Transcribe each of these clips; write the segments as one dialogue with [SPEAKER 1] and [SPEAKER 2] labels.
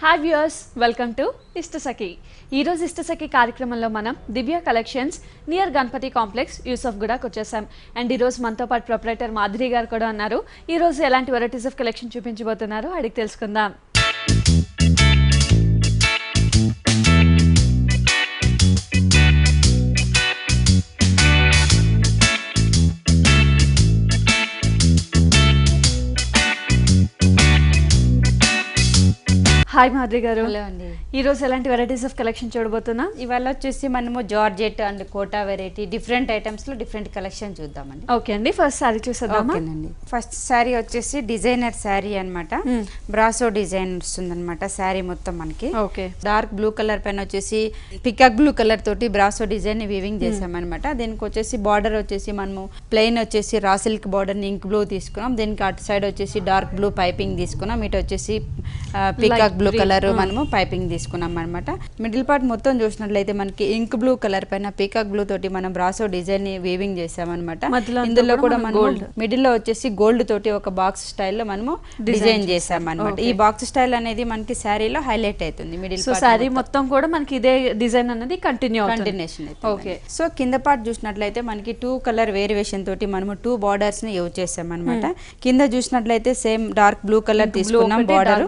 [SPEAKER 1] Hi viewers, welcome to Ishtasakhi. ఈరోజు ఇష్టసఖి కార్యక్రమంలో మనం Divya collections near Ganapati complex యూసఫ్ గూడకు వచ్చేసాం. అండ్ ఈరోజు మనతో పాటు ప్రొపరైటర్ మాధురి గారు కూడా ఉన్నారు. ఈరోజు ఎలాంటి వెరైటీస్ ఆఫ్ కలెక్షన్ చూపించబోతున్నారో అడిగి తెలుసుకుందాం. హాయ్ మాధురి గారు.
[SPEAKER 2] హలో అండి.
[SPEAKER 1] ఈ రోజు ఎలాంటి వెరైటీస్ ఆఫ్ కలెక్షన్ చూడబోతున్నాం?
[SPEAKER 2] ఇవాళ వచ్చేసి మనము georgette and Kota variety different items లో డిఫరెంట్ కలెక్షన్ చూద్దామండి.
[SPEAKER 1] ఓకే అండి, ఫస్ట్ సారీ చూసేద్దామా?
[SPEAKER 2] ఓకేనండి. ఫస్ట్ శారీ వచ్చేసి డిజైనర్ శారీ అన్నమాట. బ్రాసో డిజైన్ వస్తుంది అనమాట శారీ మొత్తం మనకి.
[SPEAKER 1] ఓకే,
[SPEAKER 2] డార్క్ బ్లూ కలర్ పైన వచ్చేసి పికాక్ బ్లూ కలర్ తోటి బ్రాసో డిజైన్ వీవింగ్ చేసామన్నమాట. దీనికి వచ్చేసి బార్డర్ వచ్చేసి మనము ప్లెయిన్ వచ్చేసి raw silk border ink blue తీసుకున్నాం. దీనికి అటు సైడ్ వచ్చేసి డార్క్ బ్లూ పైపింగ్ తీసుకున్నాం. ఇటు వచ్చేసి పికాక్ బ్లూ కలర్ మనము పైపింగ్ తీసుకున్నాం అనమాట. మిడిల్ పార్ట్ మొత్తం చూసినట్లయితే మనకి ఇంక్ బ్లూ కలర్ పైన పీకాక్ బ్లూ తోటి మనం బ్రాసో డిజైన్ ని వీవింగ్ చేసామన్నమాట. ఇందులో కూడా మనం మిడిల్ లో వచ్చేసి గోల్డ్ తోటి ఒక బాక్స్ స్టైల్లో మనము డిజైన్ చేసామన్నమాట. ఈ బాక్స్ స్టైల్ అనేది మనకి శారీలో హైలైట్ అవుతుంది. మిడిల్
[SPEAKER 1] శారీ మొత్తం కూడా మనకి ఇదే డిజైన్ అనేది కంటిన్యూషన్.
[SPEAKER 2] ఓకే, సో కింద పార్ట్ చూసినట్లయితే మనకి 2 కలర్ వేరియేషన్ తోటి మనము 2 బార్డర్స్ ని యూజ్ చేసామన్నమాట. కింద చూసినట్లయితే సేమ్ డార్క్ బ్లూ కలర్ తీసుకున్నాం బార్డర్,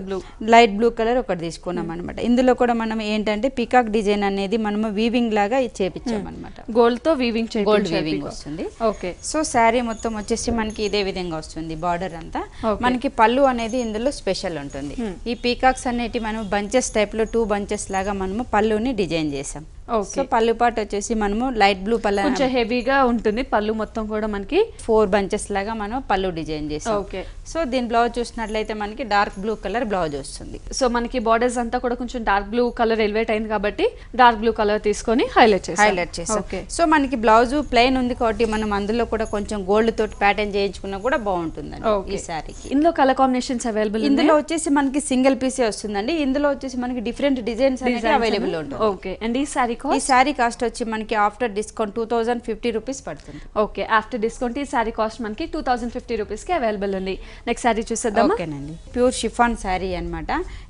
[SPEAKER 2] లైట్ బ్లూ కలర్ ఒకటి తీసుకున్నాం అనమాట. ఇందులో కూడా మనం ఏంటంటే పికాక్ డిజైన్ అనేది మనము వీవింగ్ లాగా చేపించాం అనమాట.
[SPEAKER 1] గోల్డ్ తో వీవింగ్,
[SPEAKER 2] గోల్డ్ వీవింగ్ వస్తుంది.
[SPEAKER 1] ఓకే,
[SPEAKER 2] సో శారీ మొత్తం వచ్చేసి మనకి ఇదే విధంగా వస్తుంది. బార్డర్ అంతా మనకి పళ్ళు అనేది ఇందులో స్పెషల్ ఉంటుంది. ఈ పీకాక్స్ అనేటి మనం బంచెస్ టైప్ లో 2 బంచెస్ లాగా మనము పళ్ళుని డిజైన్ చేసాం. సో పళ్ళు పాటు వచ్చేసి మనము లైట్ బ్లూ పళ్ళు,
[SPEAKER 1] కొంచెం హెవీగా ఉంటుంది పళ్ళు మొత్తం కూడా మనకి
[SPEAKER 2] 4 బంచెస్ లాగా మనం పళ్ళు డిజైన్ చేసాం.
[SPEAKER 1] ఓకే,
[SPEAKER 2] సో దీని బ్లౌజ్ చూసినట్లయితే మనకి డార్క్ బ్లూ కలర్ బ్లౌజ్ వస్తుంది.
[SPEAKER 1] సో మనకి బార్డర్స్ అంతా కూడా కొంచెం డార్క్ బ్లూ కలర్ ఎలివేట్ అయింది కాబట్టి డార్క్ బ్లూ కలర్ తీసుకొని హైలైట్ చేసాం.
[SPEAKER 2] ఓకే, సో మనకి బ్లౌజ్ ప్లెయిన్ ఉంది కాబట్టి మనం అందులో కూడా కొంచెం గోల్డ్ తోటి ప్యాటర్న్ చేయించుకున్నా కూడా బాగుంటుందండి ఈ సారీకి.
[SPEAKER 1] ఇందులో కలర్ కాంబినేషన్స్ అవైలబుల్?
[SPEAKER 2] ఇందులో వచ్చేసి మనకి సింగిల్ పీసే వస్తుందండి. ఇందులో వచ్చేసి మనకి డిఫరెంట్ డిజైన్స్ అవైలబుల్ ఉంటుంది.
[SPEAKER 1] ఓకే, అండ్ ఈ
[SPEAKER 2] సారీ కాస్ట్ వచ్చి మనకి ఆఫ్టర్ డిస్కౌంట్ 2050 రూపీస్ పడుతుంది.
[SPEAKER 1] ఓకే, ఆఫ్టర్ డిస్కౌంట్ ఈ సారీ కాస్ట్ మనకి 2050 రూపీస్ కి అవైలబుల్ ఉంది. నెక్స్ట్ సారీ చూసేద్దాం.
[SPEAKER 2] ఓకేనండి, ప్యూర్ షిఫాన్ శారీ అన్నమాట.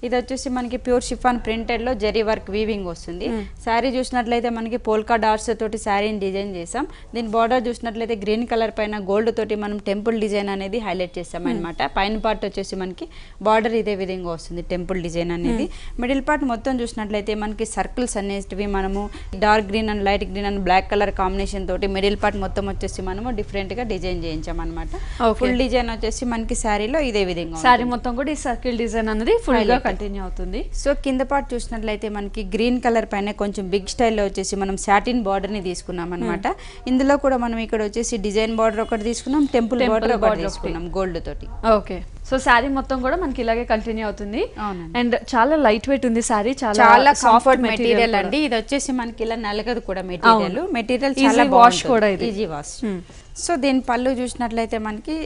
[SPEAKER 2] ఇది వచ్చేసి మనకి ప్యూర్ షిఫాన్ ప్రింటెడ్ లో జరీ వర్క్ వీవింగ్ వస్తుంది. శారీ చూసినట్లయితే మనకి పోల్కా డాట్స్ తోటి శారీని డిజైన్ చేసాం. దీని బార్డర్ చూసినట్లయితే గ్రీన్ కలర్ పైన గోల్డ్ తోటి మనం టెంపుల్ డిజైన్ అనేది హైలైట్ చేసాం అనమాట. పైన పార్ట్ వచ్చేసి మనకి బార్డర్ ఇదే విధంగా వస్తుంది, టెంపుల్ డిజైన్ అనేది. మిడిల్ పార్ట్ మొత్తం చూసినట్లయితే మనకి సర్కిల్స్ అనేటివి మనము dark green and light green and black colour combination తోటి మిడిల్ పార్ట్ మొత్తం వచ్చేసి మనము డిఫరెంట్ గా డిజైన్ చేయించాం అనమాట. ఫుల్ డిజైన్ వచ్చేసి మనకి శారీలో ఇదే విధంగా
[SPEAKER 1] శారీ మొత్తం కూడా ఈ సర్కిల్ డిజైన్ అనేది ఫుల్ గా కంటిన్యూ అవుతుంది.
[SPEAKER 2] సో కింద పార్ట్ చూసినట్లయితే మనకి గ్రీన్ కలర్ పైన కొంచెం బిగ్ స్టైల్లో వచ్చేసి మనం సాటిన్ బార్డర్ ని తీసుకున్నాం అనమాట. ఇందులో కూడా మనం ఇక్కడ వచ్చేసి డిజైన్ బార్డర్ ఒకటి తీసుకున్నాం, టెంపుల్ బార్డర్ ఒకటి తీసుకున్నాం గోల్డ్ తోటి.
[SPEAKER 1] ఓకే, సో శారీ మొత్తం కూడా మనకి ఇలాగే కంటిన్యూ అవుతుంది. అండ్ చాలా లైట్ వెయిట్ ఉంది శారీ,
[SPEAKER 2] చాలా కంఫర్ట్ మెటీరియల్ అండి. ఇది వచ్చేసి మనకి ఇలా నలగదు కూడా మెటీరియల్ చాలా వాష్ కూడా, ఈజీ వాష్. సో దీని పళ్ళు చూసినట్లయితే మనకి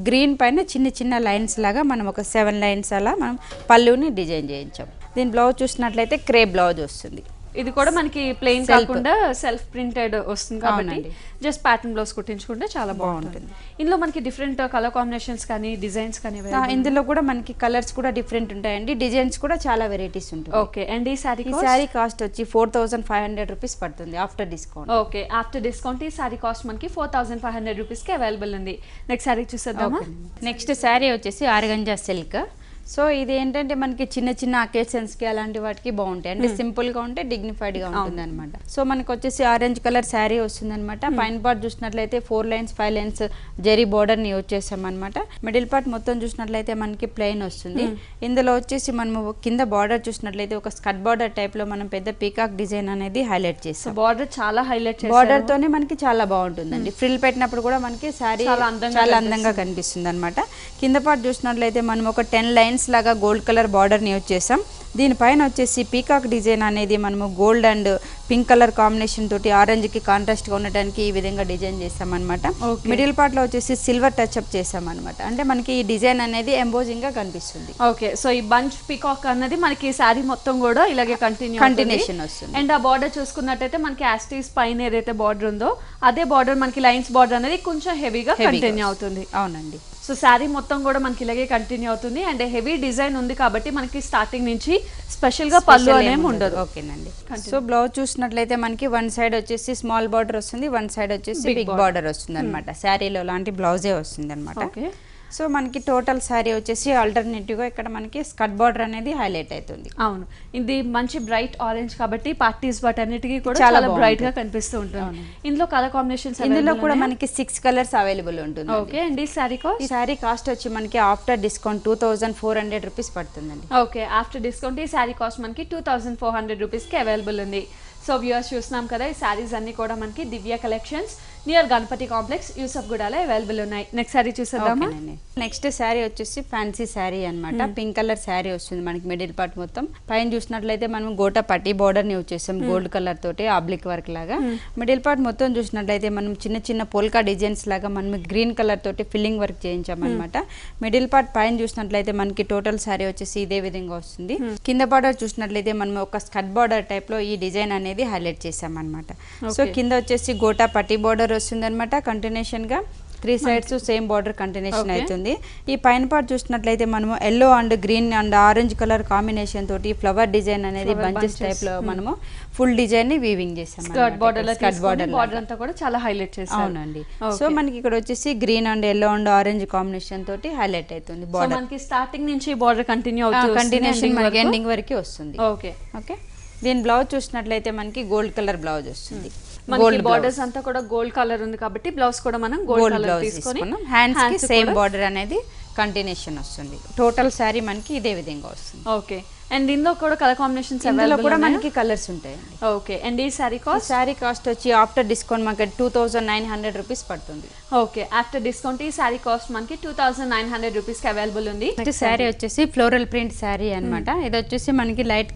[SPEAKER 2] గ్రీన్ పైన చిన్న చిన్న లైన్స్ లాగా మనం ఒక 7 లైన్స్ అలా మనం పళ్ళుని డిజైన్ చేయించాం. దీని బ్లౌజ్ చూసినట్లయితే క్రేప్ బ్లౌజ్ వస్తుంది.
[SPEAKER 1] ఇది కూడా మనకి ప్లెయిన్ కాకుండా సెల్ఫ్ ప్రింటెడ్ వస్తుంది కాబట్టి జస్ట్ ప్యాటర్న్ బ్లౌజ్ కుట్టించుకుంటే చాలా బాగుంటుంది. ఇందులో మనకి డిఫరెంట్ కలర్ కాంబినేషన్స్ కానీ డిజైన్స్ కానీ
[SPEAKER 2] ఇందులో కూడా మనకి కలర్స్ కూడా డిఫరెంట్ ఉంటాయండి. డిజైన్స్ కూడా చాలా వెరైటీస్ ఉంటాయి.
[SPEAKER 1] ఓకే, అండ్ ఈ
[SPEAKER 2] సారీ కాస్ట్ వచ్చి 4500 రూపీస్ పడుతుంది after discount.
[SPEAKER 1] Okay, after discount ఈ సారీ కాస్ట్ మనకి 4500 రూపీస్ కి అవైలబుల్ ఉంది. నెక్స్ట్ సారీ చూసేద్దామా?
[SPEAKER 2] నెక్స్ట్ సారీ వచ్చేసి ఆర్గంజా సిల్క్. సో ఇది ఏంటంటే మనకి చిన్న చిన్న అకేషన్స్ కి అలాంటి వాటికి బాగుంటాయి, అంటే సింపుల్ గా ఉంటే డిగ్నిఫైడ్ గా ఉంటుంది అనమాట. సో మనకి వచ్చేసి ఆరెంజ్ కలర్ శారీ వస్తుంది అనమాట. పైన పార్ట్ చూసినట్లయితే 4 లైన్స్ 5 లైన్స్ జెరీ బోర్డర్ ని యూజ్ చేసాం అనమాట. మిడిల్ పార్ట్ మొత్తం చూసినట్లయితే మనకి ప్లెయిన్ వస్తుంది. ఇందులో వచ్చేసి మనం కింద బార్డర్ చూసినట్లయితే ఒక స్కట్ బార్డర్ టైప్ లో మనం పెద్ద పీకాక్ డిజైన్ అనేది హైలైట్ చేస్తాం.
[SPEAKER 1] బార్డర్ చాలా హైలైట్,
[SPEAKER 2] బార్డర్ తోనే మనకి చాలా బాగుంటుందండి. ఫ్రిల్ పెట్టినప్పుడు కూడా మనకి శారీ చాలా అందంగా కనిపిస్తుంది అనమాట. కింద పార్ట్ చూసినట్లయితే మనం ఒక 10 లైన్స్ లాగా గోల్డ్ కలర్ బార్డర్ ని యూజ్ చేసాం. దీనిపైన వచ్చేసి పీకాక్ డిజైన్ అనేది మనము gold and pink colour combination తోటి ఆరెంజ్ కి కాంట్రాస్ట్ గా ఉండడానికి ఈ విధంగా డిజైన్ చేసాం అనమాట. మిడిల్ పార్ట్ లో వచ్చేసి సిల్వర్ టచ్ అప్ చేసాం అనమాట. అంటే మనకి ఈ డిజైన్ అనేది ఎంబోజింగ్ గా కనిపిస్తుంది.
[SPEAKER 1] ఓకే, సో ఈ బంచ్ పికాక్ అన్నది మనకి శారీ మొత్తం కూడా ఇలాగే
[SPEAKER 2] కంటిన్యూషన్ వస్తుంది.
[SPEAKER 1] అండ్ ఆ బార్డర్ చూసుకున్నట్టయితే మనకి యాస్టీస్ పైన ఏదైతే బార్డర్ ఉందో అదే బార్డర్ మనకి లైన్స్ బార్డర్ అనేది కొంచెం హెవీగా కంటిన్యూ అవుతుంది.
[SPEAKER 2] అవునండి.
[SPEAKER 1] సో శారీ మొత్తం కూడా మనకి ఇలాగే కంటిన్యూ అవుతుంది. అండ్ హెవీ డిజైన్ ఉంది కాబట్టి మనకి స్టార్టింగ్ నుంచి స్పెషల్ గా పళ్ళు అనేవి ఉండదు.
[SPEAKER 2] ఓకేనండి. సో బ్లౌజ్ చూసినట్లయితే మనకి వన్ సైడ్ వచ్చేసి స్మాల్ బార్డర్ వస్తుంది, వన్ సైడ్ వచ్చేసి బిగ్ బార్డర్ వస్తుంది అనమాట. శారీలో లాంటి బ్లౌజే వస్తుంది అనమాట. సో మనకి టోటల్ శారీ వచ్చేసి ఆల్టర్నేటివ్ గా ఇక్కడ మనకి స్కర్ట్ బార్డర్ అనేది హైలైట్ అవుతుంది.
[SPEAKER 1] అవును, ఇది మంచి బ్రైట్ ఆరెంజ్ కాబట్టి పార్టీస్ వాటన్నిటికీ కూడా చాలా బ్రైట్ గా కనిపిస్తూ ఉంటుంది. ఇందులో కలర్ కాంబినేషన్స్
[SPEAKER 2] ఇందులో కూడా మనకి 6 కలర్స్ అవైలబుల్ ఉంటుంది.
[SPEAKER 1] ఓకే, అండ్ ఈ శారీ
[SPEAKER 2] కాస్ట్ వచ్చి మనకి ఆఫ్టర్ డిస్కౌంట్ 2400 రూపీస్ పడుతుందండి.
[SPEAKER 1] ఓకే, ఆఫ్టర్ డిస్కౌంట్ ఈ శారీ కాస్ట్ మనకి 2400 రూపీస్ కి అవైలబుల్ ఉంది. సో వ్యూవర్స్ చూస్తున్నాం కదా, ఈ శారీస్ అన్ని కూడా మనకి Divya collections near Ganapati complex యూసఫ్గూడలో అవైలబుల్ ఉన్నాయి. నెక్స్ట్ శారీ చూసేద్దామా?
[SPEAKER 2] నెక్స్ట్ శారీ వచ్చేసి ఫ్యాన్సీ శారీ అన్నమాట. పింక్ కలర్ శారీ వస్తుంది మనకి మిడిల్ పార్ట్ మొత్తం. పైన చూసినట్లయితే మనం గోటా పట్టి బార్డర్ ని వచ్చేసాం గోల్డ్ కలర్ తోటి ఆబ్లిక్ వర్క్ లాగా. మిడిల్ పార్ట్ మొత్తం చూసినట్లయితే మనం చిన్న చిన్న పోల్కా డిజైన్స్ లాగా మనం గ్రీన్ కలర్ తోటి ఫిల్లింగ్ వర్క్ చేయించాం అనమాట. మిడిల్ పార్ట్ పైన చూసినట్లయితే మనకి టోటల్ శారీ వచ్చేసి ఇదే విధంగా వస్తుంది. కింద బార్డర్ చూసినట్లయితే మనం ఒక స్కర్ట్ బార్డర్ టైప్ లో ఈ డిజైన్ అనేది హైలైట్ చేసాం అనమాట. సో కింద వచ్చేసి గోటా పట్టి బార్డర్ వస్తుంది అనమాట. కంటిన్యూషన్ గా 3 సైడ్స్ సేమ్ బార్డర్ కంటిన్యూషన్ అవుతుంది. ఈ పైన పార్ట్ చూసినట్లయితే మనము yellow and green and orange colour combination తోటి ఫ్లవర్ డిజైన్ అనేది బంచెస్ టైప్ లో మనము ఫుల్ డిజైన్ ని వీవింగ్ చేసాం.
[SPEAKER 1] స్కర్ట్ బార్డర్ అంతా కూడా చాలా హైలైట్ చేసాం.
[SPEAKER 2] అవునండి. సో మనకి ఇక్కడ వచ్చేసి green and yellow and orange combination తోటి హైలైట్ అవుతుంది బార్డర్.
[SPEAKER 1] మనకి స్టార్టింగ్ నుంచి బార్డర్ కంటిన్యూ అవుతుంది,
[SPEAKER 2] కంటిన్యూషన్ మనకి ఎండింగ్ వరకు వస్తుంది.
[SPEAKER 1] ఓకే
[SPEAKER 2] ఓకే, దీని బ్లౌజ్ చూసినట్లయితే మనకి గోల్డ్ కలర్ బ్లౌజ్ వస్తుంది.
[SPEAKER 1] మనకి బార్డర్స్ అంతా కూడా గోల్డ్ కలర్ ఉంది కాబట్టి బ్లౌజ్ కూడా మనం గోల్డ్ కలర్ తీసుకున్నాం.
[SPEAKER 2] హ్యాండ్స్ కి సేమ్ బార్డర్ అనేది కంటిన్యూషన్ వస్తుంది. టోటల్ శారీ మనకి ఇదే విధంగా వస్తుంది.
[SPEAKER 1] ఓకే, అండ్ ఇందులో కూడా కలర్ కాంబినేషన్స్
[SPEAKER 2] ఇందులో కూడా మనకి కలర్స్ ఉంటాయండి.
[SPEAKER 1] ఓకే, అండ్ ఈ శారీ కాస్ట్
[SPEAKER 2] వచ్చి ఆఫ్టర్ డిస్కౌంట్ మనకి 2900 రూపీస్ పడుతుంది.
[SPEAKER 1] ఓకే, ఆఫ్టర్ డిస్కౌంట్ ఈ శారీ కాస్ట్ మనకి 2900 రూపీస్ కి అవైలబుల్ ఉంది.
[SPEAKER 2] నెక్స్ట్ శారీ వచ్చేసి ఫ్లోరల్ ప్రింట్ శారీ అన్నమాట. ఇది వచ్చేసి మనకి లైట్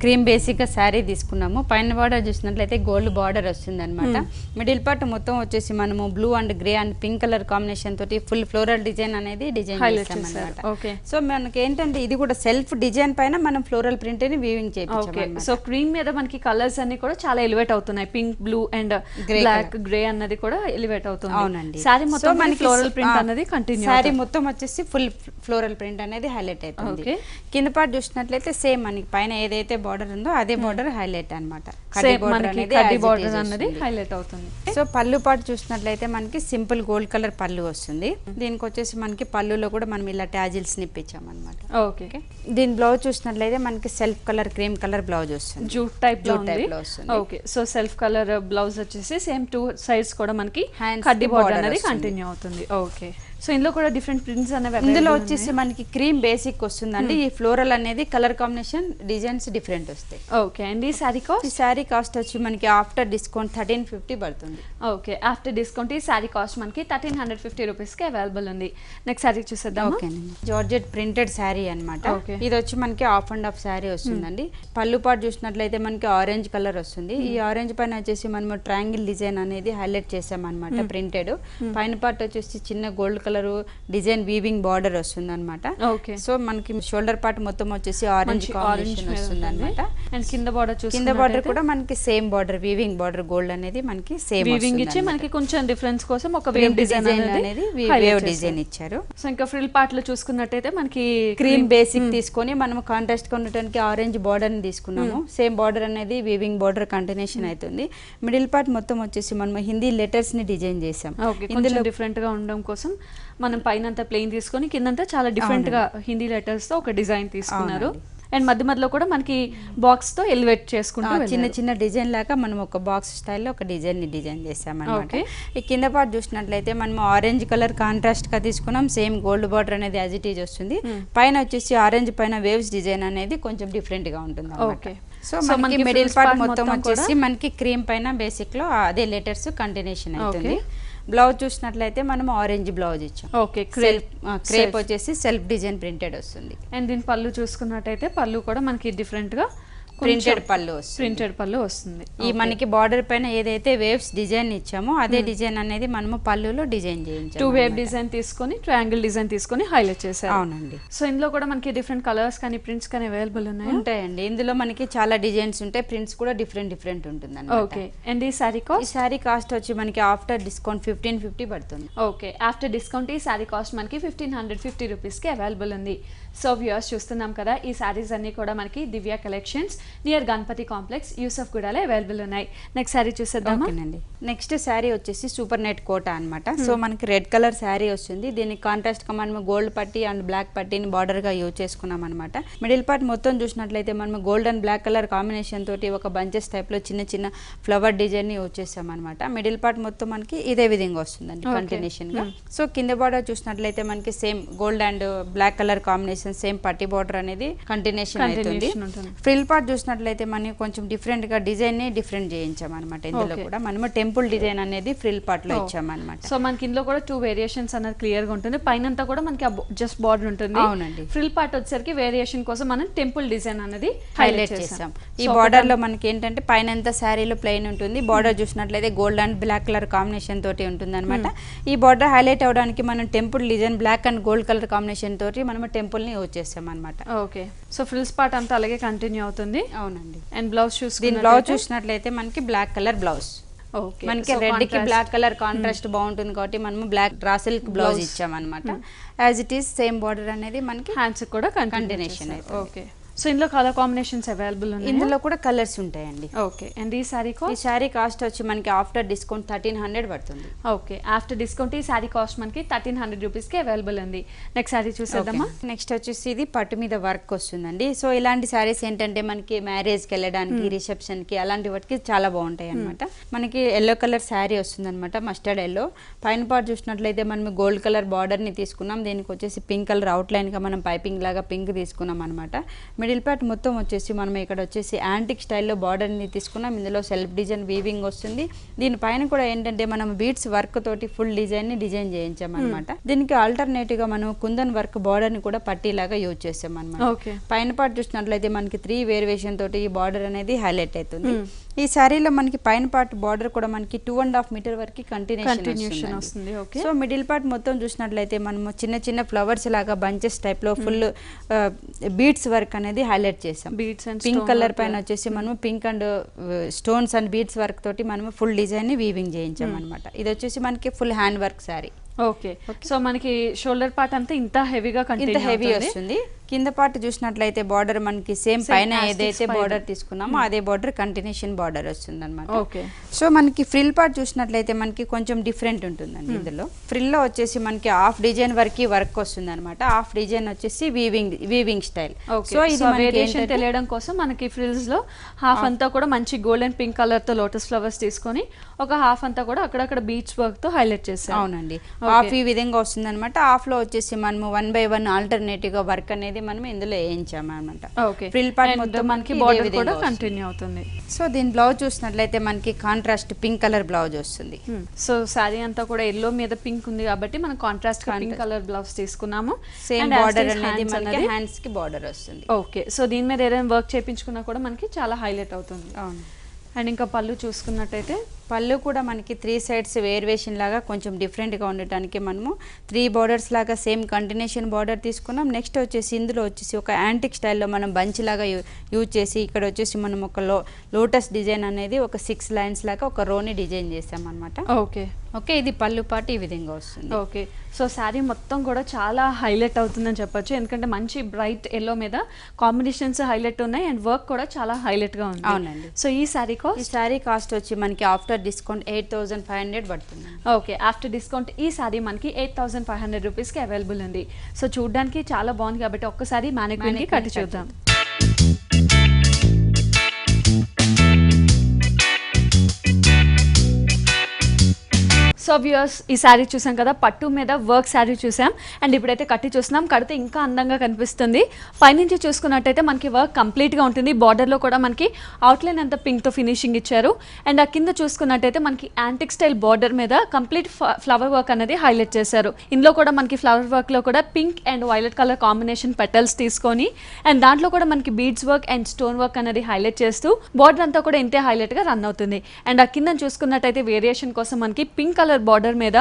[SPEAKER 2] క్రీమ్ బేసిక్ గా శారీ తీసుకున్నాము. పైన బార్డర్ చూసినట్లయితే గోల్డ్ బార్డర్ వస్తుంది అనమాట. మిడిల్ పార్ట్ మొత్తం వచ్చేసి మనము blue and grey and pink colour combination తోటి ఫుల్ ఫ్లోరల్ డిజైన్ అనేది డిజైన్ చేసాం అనమాట. సో మనకి ఏంటంటే ఇది కూడా సెల్ఫ్ డిజైన్ పైన మనం ఫ్లోరల్ ప్రింట్ ని వీవింగ్ చేయించాం.
[SPEAKER 1] సో క్రీమ్ మీద మనకి కలర్స్ అన్ని కూడా చాలా ఎలివేట్ అవుతున్నాయి. Pink, blue and black, grey అన్నది కూడా ఎలివేట్ అవుతుంది.
[SPEAKER 2] అవునండి.
[SPEAKER 1] సారీ మొత్తం మనకి ఫ్లోరల్ ప్రింట్ అనేది కంటిన్యూ.
[SPEAKER 2] సారీ మొత్తం వచ్చేసి ఫుల్ ఫ్లోరల్ ప్రింట్ అనేది హైలైట్ అవుతుంది. కింద పార్ట్ చూసినట్లయితే సేమ్ మనకి పైన ఏదైతే బార్డర్ ఉందో అదే బార్డర్ హైలైట్ అన్నమాట. కడ్డీ
[SPEAKER 1] బార్డర్ అనేది హైలైట్ అవుతుంది.
[SPEAKER 2] సో పళ్ళు పార్ట్ చూసినట్లయితే మనకి సింపుల్ గోల్డ్ కలర్ పళ్ళు వస్తుంది. దీనికి వచ్చేసి మనకి పళ్ళులో కూడా మనం ఇలా టాజిల్స్ నిప్పించాం అనమాట.
[SPEAKER 1] ఓకే,
[SPEAKER 2] దీని బ్లౌజ్ చూసినట్లయితే మనకి self colour cream colour blouse వస్తుంది.
[SPEAKER 1] జూట్ టైప్ లో వస్తుంది. Okay, so self colour blouse వచ్చేసి సేమ్ 2 సైడ్స్ కూడా మనకి కడ్డీ బార్డర్ అనేది కంటిన్యూ అవుతుంది. ఓకే, సో ఇందులో కూడా డిఫరెంట్ ప్రింట్స్ అనేవి
[SPEAKER 2] ఇందులో వచ్చేసి మనకి క్రీమ్ బేసిక్ వస్తుందండి. ఈ ఫ్లోరల్ అనేది కలర్ కాంబినేషన్ డిజైన్స్ డిఫరెంట్ వస్తాయి.
[SPEAKER 1] ఓకే, అండ్ ఈ
[SPEAKER 2] శారీ కాస్ట్ వచ్చి మనకి ఆఫ్టర్ డిస్కౌంట్ 1350 పడుతుంది.
[SPEAKER 1] ఓకే, ఆఫ్టర్ డిస్కౌంట్ ఈ శారీ కాస్ట్ మనకి 1350 రూపీస్ కి అవైలబుల్ ఉంది. నెక్స్ట్ శారీ చూసేద్దాం.
[SPEAKER 2] ఓకేనండి, జార్జెట్ ప్రింటెడ్ శారీ అనమాట. ఇది వచ్చి మనకి ఆఫ్ అండ్ ఆఫ్ శారీ వస్తుందండి. పళ్ళు పాటు చూసినట్లయితే మనకి ఆరెంజ్ కలర్ వస్తుంది. ఈ ఆరెంజ్ పైన వచ్చేసి మనము ట్రయాంగిల్ డిజైన్ అనేది హైలైట్ చేసాం అనమాట. ప్రింటెడ్ పైన పార్ట్ వచ్చేసి చిన్న gold colour design weaving border వస్తుంది అనమాట. సో మనకి షోల్డర్ పార్ట్ మొత్తం వచ్చేసి ఆరెంజ్ కాంబినేషన్ వస్తుంది అనమాట.
[SPEAKER 1] అండ్ కింద
[SPEAKER 2] బార్డర్ కూడా మనకి same border weaving border gold అనేది మనకి సేమ్
[SPEAKER 1] వీవింగ్ ఇచ్చి మనకి కొంచెం డిఫరెన్స్ కోసం ఒక వేవ్ డిజైన్ అనేది
[SPEAKER 2] వేవ్ డిజైన్ ఇచ్చారు.
[SPEAKER 1] సో ఇంకా ఫ్రిల్ పార్ట్ లో చూసుకున్నట్టయితే మనకి
[SPEAKER 2] క్రీమ్ బేసిక్ తీసుకొని మనం కాంట్రాస్ట్ కొనడానికి ఆరెంజ్ బార్డర్ ని తీసుకున్నాము. సేమ్ బార్డర్ అనేది వీవింగ్ బార్డర్ కంటిన్యూషన్ అవుతుంది. మిడిల్ పార్ట్ మొత్తం వచ్చేసి మనం హిందీ లెటర్స్ ని డిజైన్ చేసాం.
[SPEAKER 1] ఇందులో డిఫరెంట్ గా ఉండడం కోసం మనం పైన ప్లెయిన్ తీసుకొని కిందంతా చాలా డిఫరెంట్ గా హిందీ లెటర్స్ తో ఒక డిజైన్ తీసుకున్నారు. అండ్ మధ్యలో కూడా మనకి బాక్స్ తో ఎలివేట్ చేసుకుంటూ
[SPEAKER 2] చిన్న చిన్న డిజైన్ లాగా మనం ఒక బాక్స్ స్టైల్లో ఒక డిజైన్ చేసామన్నమాట. ఈ కింద పార్ట్ చూసినట్లయితే మనం ఆరెంజ్ కలర్ కాంట్రాస్ట్ గా తీసుకున్నాం. సేమ్ గోల్డ్ బార్డర్ అనేది యాజ్ ఇట్ ఈజ్ వస్తుంది. పైన వచ్చేసి ఆరెంజ్ పైన వేవ్స్ డిజైన్ అనేది కొంచెం డిఫరెంట్ గా ఉంటుంది.
[SPEAKER 1] ఓకే,
[SPEAKER 2] సో మనకి మిడిల్ పార్ట్ మొత్తం వచ్చేసి మనకి క్రీమ్ పైన బేసిక్ లో అదే లెటర్స్ కంటిన్యూషన్ అవుతుంది. బ్లౌజ్ చూసినట్లయితే మనం ఆరెంజ్ బ్లౌజ్ ఇచ్చాం.
[SPEAKER 1] ఓకే,
[SPEAKER 2] క్రేప్ వచ్చేసి సెల్ఫ్ డిజైన్ ప్రింటెడ్ వస్తుంది.
[SPEAKER 1] అండ్ దీని పళ్ళు చూసుకున్నట్టయితే పళ్ళు కూడా మనకి డిఫరెంట్ గా
[SPEAKER 2] ప్రింటెడ్ పళ్ళు వస్తుంది.
[SPEAKER 1] ప్రింటెడ్ పళ్ళు వస్తుంది.
[SPEAKER 2] ఈ మనకి బార్డర్ పైన ఏదైతే వేవ్స్ డిజైన్ ఇచ్చామో అదే డిజైన్ అనేది మనము పళ్ళులో డిజైన్ చేయించాము.
[SPEAKER 1] 2 వేవ్ డిజైన్ తీసుకొని ట్రయాంగిల్ డిజైన్ తీసుకొని హైలైట్ చేశారు.
[SPEAKER 2] అవునండి.
[SPEAKER 1] సో ఇందులో కూడా మనకి డిఫరెంట్ కలర్స్ కానీ ప్రింట్స్ కానీ అవైలబుల్ ఉన్నాయి.
[SPEAKER 2] ఉంటాయండి. ఇందులో మనకి చాలా డిజైన్స్ ఉంటాయి, ప్రింట్స్ కూడా డిఫరెంట్ ఉంటుంది.
[SPEAKER 1] ఓకే. అండ్ ఈ సారీ
[SPEAKER 2] ఈ
[SPEAKER 1] కాస్ట్?
[SPEAKER 2] సారీ కాస్ట్ వచ్చి మనకి ఆఫ్టర్ డిస్కౌంట్ 1550 పడుతుంది.
[SPEAKER 1] ఓకే. ఆఫ్టర్ డిస్కౌంట్ ఈ సారీ కాస్ట్ మనకి 1550 రూపీస్కి అవైలబుల్ ఉంది. సో వ్యూవర్స్ చూస్తున్నాం కదా, ఈ సారీస్ అన్ని కూడా మనకి Divya collections near Ganapati complex యూసఫ్ గూడలో అవైలబుల్ ఉన్నాయి. నెక్స్ట్ సారీ చూసేద్దామా?
[SPEAKER 2] ఓకేనండి. నెక్స్ట్ శారీ వచ్చేసి సూపర్ నెట్ కోట అన్నమాట. సో మనకి రెడ్ కలర్ శారీ వస్తుంది. దీనికి కాంట్రాస్ట్ గా మనం గోల్డ్ పట్టి అండ్ బ్లాక్ పట్టిని బార్డర్ గా యూజ్ చేసుకున్నాం అనమాట. మిడిల్ పార్ట్ మొత్తం చూసినట్లయితే మనం gold and black colour combination తోటి ఒక బంచెస్ టైప్ లో చిన్న చిన్న ఫ్లవర్ డిజైన్ ని యూజ్ చేసాం అనమాట. మిడిల్ పార్ట్ మొత్తం మనకి ఇదే విధంగా వస్తుందండి కంటిన్యూషన్ గా. సో కింద బార్డర్ చూసినట్లయితే మనకి same gold and black colour combination same పట్టి బార్డర్ అనేది కంటిన్యూషన్ అవుతుంది. ఫ్రిల్ పార్ట్ చూసినట్లయితే మనం కొంచెం డిఫరెంట్ గా డిజైన్ ని డిఫరెంట్ చేయించాం అనమాట. ఇందులో కూడా మనము టెంపుల్ డిజైన్ అనేది ఫ్రిల్ పార్ట్ లో ఇచ్చామన్నమాట.
[SPEAKER 1] సో మనకి ఇందులో కూడా 2 వేరియేషన్స్ అనేది క్లియర్ గా ఉంటుంది. పైన కూడా మనకి జస్ట్ బార్డర్ ఉంటుంది.
[SPEAKER 2] అవునండి.
[SPEAKER 1] ఫ్రిల్ పార్ట్ వచ్చేసరికి వేరియేషన్ కోసం మనం టెంపుల్ డిజైన్ అనేది
[SPEAKER 2] హైలైట్ చేసాం. ఈ బార్డర్ లో మనకి ఏంటంటే పైన అంతా శారీలో ప్లెయిన్ ఉంటుంది. బార్డర్ చూసినట్లయితే gold and black colour combination తోటి ఉంటుంది అనమాట. ఈ బార్డర్ హైలైట్ అవడానికి మనం temple design black and gold colour combination తోటి మనం టెంపుల్ ని యూజ్ చేసాం అనమాట.
[SPEAKER 1] ఓకే. సో ఫ్రిల్స్ పార్ట్ అంతా అలాగే కంటిన్యూ అవుతుంది.
[SPEAKER 2] అవునండి.
[SPEAKER 1] అండ్ బ్లౌజ్
[SPEAKER 2] దీని బ్లౌజ్ చూసినట్లయితే మనకి బ్లాక్ కలర్ బ్లౌజ్.
[SPEAKER 1] ఓకే.
[SPEAKER 2] మనకి రెడ్ కి బ్లాక్ కలర్ కాంట్రాస్ట్ బాగుంటుంది కాబట్టి మనము బ్లాక్ డ్రా సిల్క్ బ్లౌజ్ ఇచ్చామన్నమాట. As it is same border అనేది మనకి
[SPEAKER 1] హ్యాండ్స్ కూడా
[SPEAKER 2] కంటిన్యూషన్.
[SPEAKER 1] ఓకే. సో ఇందులో కలర్ కాంబినేషన్స్ అవైలబుల్ ఉన్నాయి.
[SPEAKER 2] ఇందులో కూడా కలర్స్ ఉంటాయండి.
[SPEAKER 1] ఓకే. అండ్ ఈ సారీ
[SPEAKER 2] ఈ సారీ కాస్ట్ వచ్చి మనకి ఆఫ్టర్ డిస్కౌంట్ 1300 పడుతుంది.
[SPEAKER 1] ఓకే. ఆఫ్టర్ డిస్కౌంట్ ఈ సారీ కాస్ట్ మనకి 1300 రూపీస్కి అవైలబుల్ ఉంది. నెక్స్ట్ సారీ చూసేద్దామా?
[SPEAKER 2] నెక్స్ట్ వచ్చేసి ఇది పట్టు మీద వర్క్ వస్తుందండి. సో ఇలాంటి సారీస్ ఏంటంటే మనకి మ్యారేజ్కి వెళ్ళడానికి రిసెప్షన్కి అలాంటి వాటికి చాలా బాగుంటాయి అనమాట. మనకి ఎల్లో కలర్ శారీ వస్తుంది అనమాట, మస్టర్డ్ ఎల్లో. పైన పార్ట్ చూసినట్లయితే మనం గోల్డ్ కలర్ బార్డర్ని తీసుకున్నాం. దీనికి వచ్చేసి పింక్ కలర్ అవుట్లైన్గా మనం పైపింగ్ లాగా పింక్ తీసుకున్నాం అనమాట. మిడిల్ పార్ట్ మొత్తం వచ్చేసి మనం ఇక్కడ వచ్చేసి యాంటిక్ స్టైల్లో బార్డర్ని తీసుకున్నాం. ఇందులో సెల్ఫ్ డిజైన్ వీవింగ్ వస్తుంది. దీనిపైన కూడా ఏంటంటే మనం బీడ్స్ వర్క్ తోటి ఫుల్ డిజైన్ ని డిజైన్ చేయించాం అనమాట. దీనికి ఆల్టర్నేటివ్ గా మనం కుందన్ వర్క్ బార్డర్ ని కూడా పట్టీలాగా యూజ్ చేసాం అనమాట. పైన పార్ట్ చూసినట్లయితే మనకి 3 వేరియేషన్ తోటి ఈ బార్డర్ అనేది హైలైట్ అవుతుంది. ఈ శారీలో మనకి పైన పార్ట్ బార్డర్ కూడా మనకి 2.5 మీటర్ వరకు కంటిన్యూషన్ వస్తుంది. సో మిడిల్ పార్ట్ మొత్తం చూసినట్లయితే మనము చిన్న చిన్న ఫ్లవర్స్ లాగా బంచెస్ టైప్ లో ఫుల్ బీడ్స్ వర్క్ అనేది హైలైట్ చేసాం. పింక్ కలర్ పైన వచ్చేసి మనము pink and stones and beads work తోటి మనము ఫుల్ డిజైన్ ని వీవింగ్ చేయించాం అనమాట. ఇది వచ్చేసి మనకి full hand work sari.
[SPEAKER 1] Okay. So మనకి షోల్డర్ పార్ట్ అంతా ఇంత హెవీగా
[SPEAKER 2] ఇంత హెవీ వస్తుంది. కింద పార్ట్ చూసినట్లయితే బార్డర్ మనకి సేమ్ పైన ఏదైతే బార్డర్ తీసుకున్నామో అదే బార్డర్ కంటిన్యూషన్ బార్డర్ వస్తుంది అనమాట.
[SPEAKER 1] ఓకే.
[SPEAKER 2] సో మనకి ఫ్రిల్ పార్ట్ చూసినట్లయితే మనకి కొంచెం డిఫరెంట్ ఉంటుందండి. ఇందులో ఫ్రిల్ లో వచ్చేసి మనకి హాఫ్ డిజైన్ వరకు వర్క్ వస్తుంది అనమాట. హాఫ్ డిజైన్ వచ్చేసి వీవింగ్ స్టైల్.
[SPEAKER 1] సో ఇది వేరియేషన్ తెలియడం కోసం మనకి ఫ్రిల్స్ లో హాఫ్ అంతా కూడా మంచి గోల్డ్ అండ్ పింక్ కలర్ తో లోటస్ ఫ్లవర్స్ తీసుకొని ఒక హాఫ్ అంతా కూడా అక్కడక్కడ బీచ్ వర్క్ తో హైలైట్ చేసాం.
[SPEAKER 2] అవునండి. హాఫ్ ఈ విధంగా వస్తుంది అనమాట. హాఫ్ లో వచ్చేసి మనము 1 by 1 ఆల్టర్నేటివ్ గా వర్క్ అనేది మనం ఇందులో వేయించాము అనమాట.
[SPEAKER 1] ఫ్రిల్ పార్ట్ మొత్తం మనకి బార్డర్ కూడా కంటిన్యూ అవుతుంది.
[SPEAKER 2] సో దీని బ్లౌజ్ చూసినట్లయితే మనకి కాంట్రాస్ట్ పింక్ కలర్ బ్లౌజ్ వస్తుంది.
[SPEAKER 1] సో సారీ అంతా కూడా ఎల్లో మీద పింక్ ఉంది కాబట్టి మనం కాంట్రాస్ట్ పింక్ కలర్ బ్లౌజ్ తీసుకున్నాము.
[SPEAKER 2] సేమ్ బార్డర్ అనేది మనకి హ్యాండ్స్ కి బార్డర్ వస్తుంది.
[SPEAKER 1] ఓకే. సో దీని మీద ఏదైనా వర్క్ చేయించుకున్నా కూడా మనకి చాలా హైలైట్ అవుతుంది.
[SPEAKER 2] అవును.
[SPEAKER 1] అండ్ ఇంకా పళ్ళు చూసుకున్నట్టయితే
[SPEAKER 2] పళ్ళు కూడా మనకి 3 సైడ్స్ వేరియేషన్ లాగా కొంచెం డిఫరెంట్గా ఉండటానికి మనము 3 బార్డర్స్ లాగా సేమ్ కంటిన్యూషన్ బార్డర్ తీసుకున్నాం. నెక్స్ట్ వచ్చేసి ఇందులో వచ్చేసి ఒక యాంటిక్ స్టైల్లో మనం బంచ్ లాగా యూజ్ చేసి ఇక్కడ వచ్చేసి మనం ఒక లోటస్ డిజైన్ అనేది ఒక 6 లైన్స్ లాగా ఒక రోని డిజైన్ చేసాం అనమాట.
[SPEAKER 1] ఓకే.
[SPEAKER 2] ఓకే. ఇది పళ్ళు పాటు ఈ విధంగా వస్తుంది.
[SPEAKER 1] ఓకే. సో శారీ మొత్తం కూడా చాలా హైలైట్ అవుతుందని చెప్పొచ్చు. ఎందుకంటే మంచి బ్రైట్ ఎల్లో మీద కాంబినేషన్స్ హైలైట్ ఉన్నాయి అండ్ వర్క్ కూడా చాలా హైలైట్ గా ఉంది.
[SPEAKER 2] అవునండి.
[SPEAKER 1] సో ఈ శారీ
[SPEAKER 2] కాస్ట్ వచ్చి మనకి ఆఫ్టర్ డిస్కౌంట్ 8500 పడుతుంది.
[SPEAKER 1] ఓకే. ఆఫ్టర్ డిస్కౌంట్ ఈ సారీ మనకి 8500 రూపీస్కి అవైలబుల్ ఉంది. సో చూడడానికి చాలా బాగుంది కాబట్టి ఒక్కసారి మ్యానిక్విన్కి కట్టి చూద్దాం. సో సో వ్యూయర్స్ ఈ శారీ చూసాం కదా, పట్టు మీద వర్క్ శారీ చూసాం. అండ్ ఇప్పుడైతే కట్టి చూస్తున్నాం, కడితే ఇంకా అందంగా కనిపిస్తుంది. పైనుంచి చూసుకున్నట్టయితే మనకి వర్క్ కంప్లీట్గా ఉంటుంది. బార్డర్లో కూడా మనకి అవుట్లైన్ అంతా పింక్తో ఫినిషింగ్ ఇచ్చారు. అండ్ ఆ కింద చూసుకున్నట్టయితే మనకి యాంటిక్ స్టైల్ బార్డర్ మీద కంప్లీట్ ఫ్లవర్ వర్క్ అనేది హైలైట్ చేశారు. ఇందులో కూడా మనకి ఫ్లవర్ వర్క్లో కూడా pink and violet colour combination petals తీసుకొని అండ్ దాంట్లో కూడా మనకి beads work and stone work అనేది హైలైట్ చేస్తూ బార్డర్ అంతా కూడా ఇంతే హైలైట్గా రన్ అవుతుంది. అండ్ ఆ కింద చూసుకున్నట్టయితే వేరియేషన్ కోసం మనకి పింక్ కలర్ బార్డర్ మీద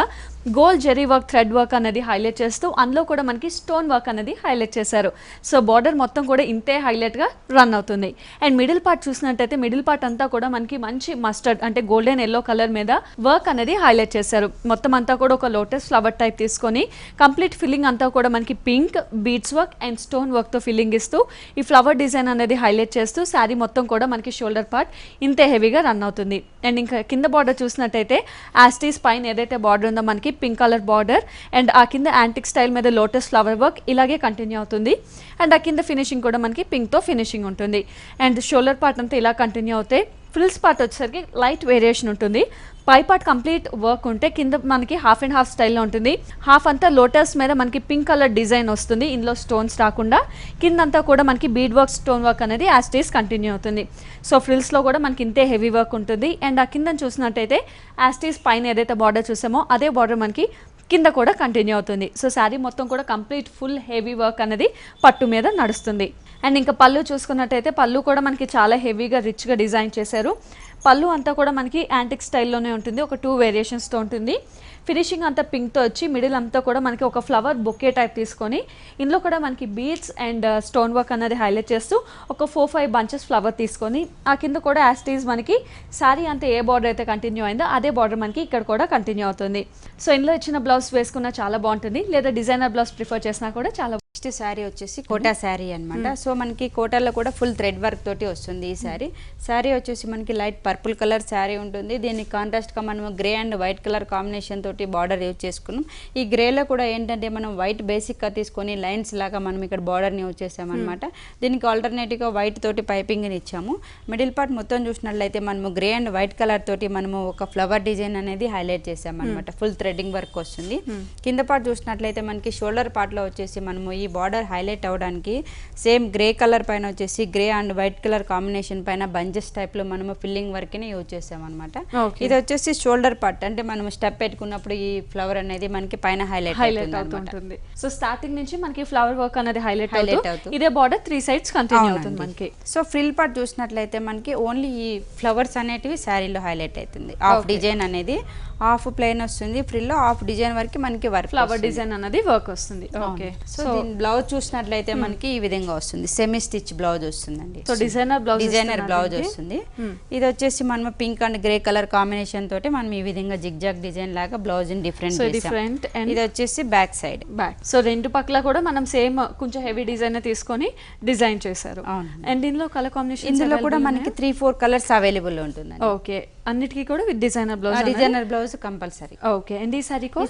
[SPEAKER 1] gold zari work thread work అనేది హైలైట్ చేస్తూ అందులో కూడా మనకి స్టోన్ వర్క్ అనేది హైలైట్ చేశారు. సో బార్డర్ మొత్తం కూడా ఇంతే హైలైట్గా రన్ అవుతుంది. అండ్ మిడిల్ పార్ట్ చూసినట్టయితే మిడిల్ పార్ట్ అంతా కూడా మనకి మంచి మస్టర్డ్ అంటే గోల్డెన్ ఎల్లో కలర్ మీద వర్క్ అనేది హైలైట్ చేశారు. మొత్తం అంతా కూడా ఒక లోటస్ ఫ్లవర్ టైప్ తీసుకొని కంప్లీట్ ఫిల్లింగ్ అంతా కూడా మనకి pink beads work and stone వర్క్తో ఫిల్లింగ్ ఇస్తూ ఈ ఫ్లవర్ డిజైన్ అనేది హైలైట్ చేస్తూ శారీ మొత్తం కూడా మనకి షోల్డర్ పార్ట్ ఇంతే హెవీగా రన్ అవుతుంది. అండ్ ఇంకా కింద బార్డర్ చూసినట్టయితే యాస్టీస్ పైన ఏదైతే బార్డర్ ఉందో మనకి పింక్ కలర్ బార్డర్ అండ్ ఆ కింద యాంటిక్ స్టైల్ మీద లోటస్ ఫ్లవర్ వర్క్ ఇలాగే కంటిన్యూ అవుతుంది. అండ్ ఆ కింద ఫినిషింగ్ కూడా మనకి పింక్తో ఫినిషింగ్ ఉంటుంది. అండ్ షోల్డర్ పార్ట్ అంతా ఇలా కంటిన్యూ అవుతాయి. ఫ్రిల్స్ పార్ట్ వచ్చేసరికి లైట్ వేరియేషన్ ఉంటుంది. పై పార్ట్ కంప్లీట్ వర్క్ ఉంటే కింద మనకి హాఫ్ అండ్ హాఫ్ స్టైల్లో ఉంటుంది. హాఫ్ అంతా లోటస్ మీద మనకి పింక్ కలర్ డిజైన్ వస్తుంది, ఇందులో స్టోన్స్ రాకుండా. కిందంతా కూడా మనకి బీడ్ వర్క్ స్టోన్ వర్క్ అనేది యాస్టీస్ కంటిన్యూ అవుతుంది. సో ఫ్రిల్స్లో కూడా మనకి ఇంతే హెవీ వర్క్ ఉంటుంది. అండ్ ఆ కింద చూసినట్టయితే యాస్టీస్ పైన ఏదైతే బార్డర్ చూసామో అదే బార్డర్ మనకి కింద కూడా కంటిన్యూ అవుతుంది. సో శారీ మొత్తం కూడా కంప్లీట్ ఫుల్ హెవీ వర్క్ అనేది పట్టు మీద నడుస్తుంది. అండ్ ఇంకా పళ్ళు చూసుకున్నట్టయితే పళ్ళు కూడా మనకి చాలా హెవీగా రిచ్గా డిజైన్ చేశారు. పళ్ళు అంతా కూడా మనకి యాంటిక్ స్టైల్లోనే ఉంటుంది, ఒక 2 వేరియేషన్స్తో ఉంటుంది. ఫినిషింగ్ అంతా పింక్తో వచ్చి మిడిల్ అంతా కూడా మనకి ఒక ఫ్లవర్ బొకే టైప్ తీసుకొని ఇందులో కూడా మనకి బీడ్స్ అండ్ స్టోన్ వర్క్ అనేది హైలైట్ చేస్తూ ఒక 4-5 బంచెస్ ఫ్లవర్ తీసుకొని ఆ కింద కూడా యాస్టీస్ మనకి శారీ అంతా ఏ బార్డర్ అయితే కంటిన్యూ అయిందో అదే బార్డర్ మనకి ఇక్కడ కూడా కంటిన్యూ అవుతుంది. సో ఇందులో ఇచ్చిన బ్లౌజ్ వేసుకున్నా చాలా బాగుంటుంది, లేదా డిజైనర్ బ్లౌజ్ ప్రిఫర్ చేసినా కూడా చాలా.
[SPEAKER 2] నెక్స్ట్ శారీ వచ్చేసి కోటా శారీ అనమాట. సో మనకి కోటాలో కూడా ఫుల్ థ్రెడ్ వర్క్ తోటి వస్తుంది ఈ శారీ. శారీ వచ్చేసి మనకి లైట్ పర్పుల్ కలర్ శారీ ఉంటుంది. దీనికి కాంట్రాస్ట్గా మనం grey and white colour combination తోటి బార్డర్ యూజ్ చేసుకున్నాం. ఈ గ్రేలో కూడా ఏంటంటే మనం వైట్ బేసిక్గా తీసుకొని లైన్స్ లాగా మనం ఇక్కడ బార్డర్ని యూజ్ చేసామన్నమాట. దీనికి ఆల్టర్నేటివ్గా వైట్ తోటి పైపింగ్ని ఇచ్చాము. మిడిల్ పార్ట్ మొత్తం చూసినట్లయితే మనము గ్రే అండ్ వైట్ కలర్ తోటి మనము ఒక ఫ్లవర్ డిజైన్ అనేది హైలైట్ చేసామన్నమాట. ఫుల్ థ్రెడ్డింగ్ వర్క్ వస్తుంది. కింద పార్ట్ చూసినట్లయితే మనకి షోల్డర్ పార్ట్లో వచ్చేసి మనము ఈ బార్డర్ హైలైట్ అవడానికి సేమ్ గ్రే కలర్ పైన వచ్చేసి grey and white colour combination పైన బంచెస్ టైప్ లో మనము ఫిల్లింగ్ వర్క్ ని యూజ్ చేసామన్నమాట. ఇది వచ్చేసి షోల్డర్ పార్ట్, అంటే మనం స్టెప్ పెట్టుకున్నప్పుడు ఈ ఫ్లవర్ అనేది మనకి పైన హైలైట్ అవుతుంది.
[SPEAKER 1] సో స్టార్టింగ్ నుంచి మనకి ఫ్లవర్ వర్క్ అనేది హైలైట్ అవుతుంది. ఇదే బార్డర్ 3 సైడ్స్ కంటిన్యూ అవుతుంది మనకి.
[SPEAKER 2] సో ఫ్రిల్ పార్ట్ చూసినట్లయితే మనకి ఓన్లీ ఈ ఫ్లవర్స్ అనేటివి శారీలో హైలైట్ అవుతుంది. హాఫ్ డిజైన్ అనేది హాఫ్ ప్లెయిన్ వస్తుంది, ఫ్రిల్లో హాఫ్ డిజైన్ వరకు మనకి వర్క్
[SPEAKER 1] ఫ్లవర్ డిజైన్ అనేది వర్క్ వస్తుంది. ఓకే.
[SPEAKER 2] సో దీని బ్లౌజ్ చూసినట్లయితే మనకి ఈ విధంగా వస్తుంది, సెమీ స్టిచ్ బ్లౌజ్ వస్తుందండి.
[SPEAKER 1] సో డిజైనర్
[SPEAKER 2] బ్లౌజ్ వస్తుంది. ఇది వచ్చేసి మనం pink and grey colour combination తోటి మనం ఈ విధంగా జిగ్జాగ్ డిజైన్ లాగా బ్లౌజ్ డిఫరెంట్. ఇది వచ్చేసి బ్యాక్ సైడ్.
[SPEAKER 1] సో రెండు పక్కల కూడా మనం సేమ్ కొంచెం హెవీ డిజైన్ తీసుకొని డిజైన్ చేశారు. అండ్ దీనిలో కలర్ కాంబినేషన్
[SPEAKER 2] ఇందులో కూడా మనకి 3-4 కలర్స్ అవైలబుల్ ఉంటుంది.
[SPEAKER 1] ఓకే. అన్నిటికీ కూడా with designer
[SPEAKER 2] blouse compulsory.
[SPEAKER 1] Okay. And ఈ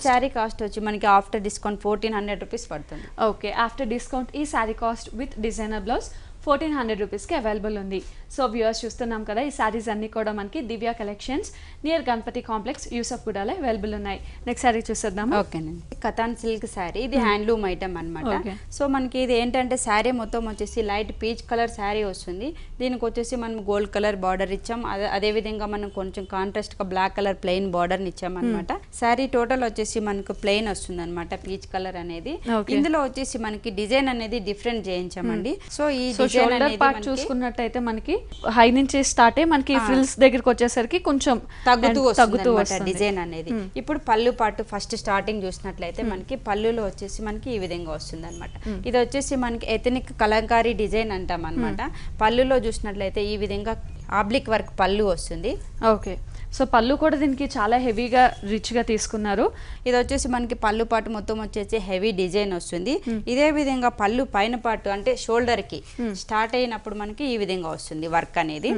[SPEAKER 2] శారీ కాస్ట్ వచ్చి మనకి ఆఫ్టర్ డిస్కౌంట్ 1400 రూపీస్ పడుతుంది.
[SPEAKER 1] ఓకే. ఆఫ్టర్ డిస్కౌంట్ ఈ sari cost with designer blouse 1400 రూపీస్కి అవైలబుల్ ఉంది. సో వ్యూవర్స్ చూస్తున్నాం కదా, ఈ శారీస్ అన్ని కూడా మనకి Divya collections near Ganapati complex యూసఫ్ గూడలో అవైలబుల్ ఉన్నాయి. నెక్స్ట్ శారీ చూసేద్దాం.
[SPEAKER 2] ఓకేనండి. కథాన్ సిల్క్ శారీ, ఇది హ్యాండ్లూమ్ ఐటమ్ అనమాట. సో మనకి ఇది ఏంటంటే శారీ మొత్తం వచ్చేసి లైట్ పీచ్ కలర్ శారీ వస్తుంది. దీనికి వచ్చేసి మనం గోల్డ్ కలర్ బార్డర్ ఇచ్చాం, అదే విధంగా మనం కొంచెం కాంట్రాస్ట్ గా బ్లాక్ కలర్ ప్లెయిన్ బార్డర్ ఇచ్చాం అనమాట. శారీ టోటల్ వచ్చేసి మనకు ప్లెయిన్ వస్తుంది అనమాట, పీచ్ కలర్ అనేది. ఇందులో వచ్చేసి మనకి డిజైన్ అనేది డిఫరెంట్ చేయించామండి. సో ఈ
[SPEAKER 1] షోల్డర్ పార్ట్ చూసుకున్నట్టయితే మనకి హై నుంచి స్టార్ట్ అయ్యి మనకి ఫ్రిల్స్ దగ్గరికి వచ్చేసరికి కొంచెం
[SPEAKER 2] తగ్గుతూ వస్తుంది డిజైన్ అనేది. ఇప్పుడు పళ్ళు పార్ట్ ఫస్ట్ స్టార్టింగ్ చూసినట్లయితే మనకి పళ్ళులో వచ్చేసి మనకి ఈ విధంగా వస్తుంది అనమాట. ఇది వచ్చేసి మనకి ఎథనిక్ కలంకారీ డిజైన్ అంటాం అనమాట. పళ్ళులో చూసినట్లయితే ఈ విధంగా ఆబ్లిక్ వర్క్ పళ్ళు వస్తుంది.
[SPEAKER 1] ఓకే. సో పళ్ళు కూడా దీనికి చాలా హెవీగా రిచ్ గా తీసుకున్నారు.
[SPEAKER 2] ఇది వచ్చేసి మనకి పళ్ళు పాటు మొత్తం వచ్చేసి హెవీ డిజైన్ వస్తుంది. ఇదే విధంగా పళ్ళు పైన పాటు అంటే షోల్డర్ కి స్టార్ట్ అయినప్పుడు మనకి ఈ విధంగా వస్తుంది వర్క్ అనేది.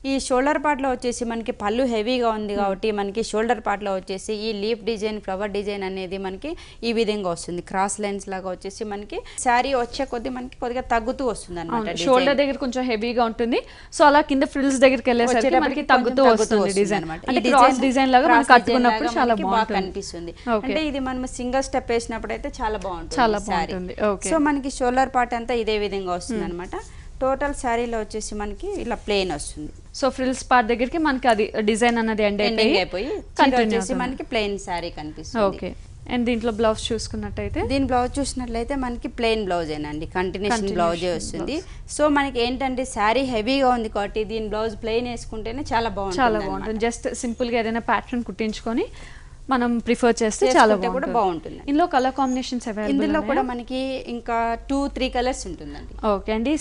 [SPEAKER 2] ఈ షోల్డర్ పార్ట్ లో వచ్చేసి మనకి పళ్ళు హెవీగా ఉంది కాబట్టి మనకి షోల్డర్ పార్ట్ లో వచ్చేసి ఈ లీఫ్ డిజైన్, ఫ్లవర్ డిజైన్ అనేది మనకి ఈ విధంగా వస్తుంది. క్రాస్ లైన్స్ లాగా వచ్చేసి మనకి శారీ వచ్చే కొద్ది మనకి కొద్దిగా తగ్గుతూ వస్తుంది అనమాట.
[SPEAKER 1] షోల్డర్ దగ్గర కొంచెం హెవీగా ఉంటుంది, సో అలా కింద ఫ్రిల్స్ దగ్గరికి వెళ్ళేసరికి మనకి తగ్గుతూ వస్తుంది డిజైన్. అంటే క్రాస్ డిజైన్ లాగా మనం కట్టుకున్నప్పుడు చాలా బాగా
[SPEAKER 2] కనిపిస్తుంది. అంటే ఇది మనం సింగిల్ స్టెప్ వేసినప్పుడు అయితే చాలా బాగుంటుంది.
[SPEAKER 1] చాలా బాగుంటుంది.
[SPEAKER 2] సో మనకి షోల్డర్ పార్ట్ అంతా ఇదే విధంగా వస్తుంది అనమాట. టోటల్ శారీలో వచ్చేసి మనకి ఇలా ప్లెయిన్ వస్తుంది.
[SPEAKER 1] సో ఫ్రిల్స్ పార్ట్ దగ్గరికి మనకి అది డిజైన్ అన్నది ఎండింగ్
[SPEAKER 2] అయిపోయి వచ్చేసి మనకి ప్లెయిన్ శారీ కనిపిస్తుంది.
[SPEAKER 1] ఓకే. అండ్ దీంట్లో బ్లౌజ్ చూసుకున్నట్టయితే,
[SPEAKER 2] దీని బ్లౌజ్ చూసినట్లయితే మనకి ప్లెయిన్ బ్లౌజ్ ఏనండి, కంటిన్యూషన్ బ్లౌజే వస్తుంది. సో మనకి ఏంటంటే శారీ హెవీగా ఉంది కాబట్టి దీని బ్లౌజ్ ప్లెయిన్ వేసుకుంటేనే చాలా బాగుంటుంది.
[SPEAKER 1] జస్ట్ సింపుల్ గా ఏదైనా ప్యాటర్న్ కుట్టించుకొని మనం ప్రిఫర్ చేస్తే చాలా
[SPEAKER 2] కూడా బాగుంటుంది.
[SPEAKER 1] ఇందులో కలర్ కాంబినేషన్స్ అవైలబుల్,
[SPEAKER 2] ఇందులో కూడా మనకి ఇంకా 2-3 కలర్స్ ఉంటుందండి.
[SPEAKER 1] ఓకే అండి. ఈ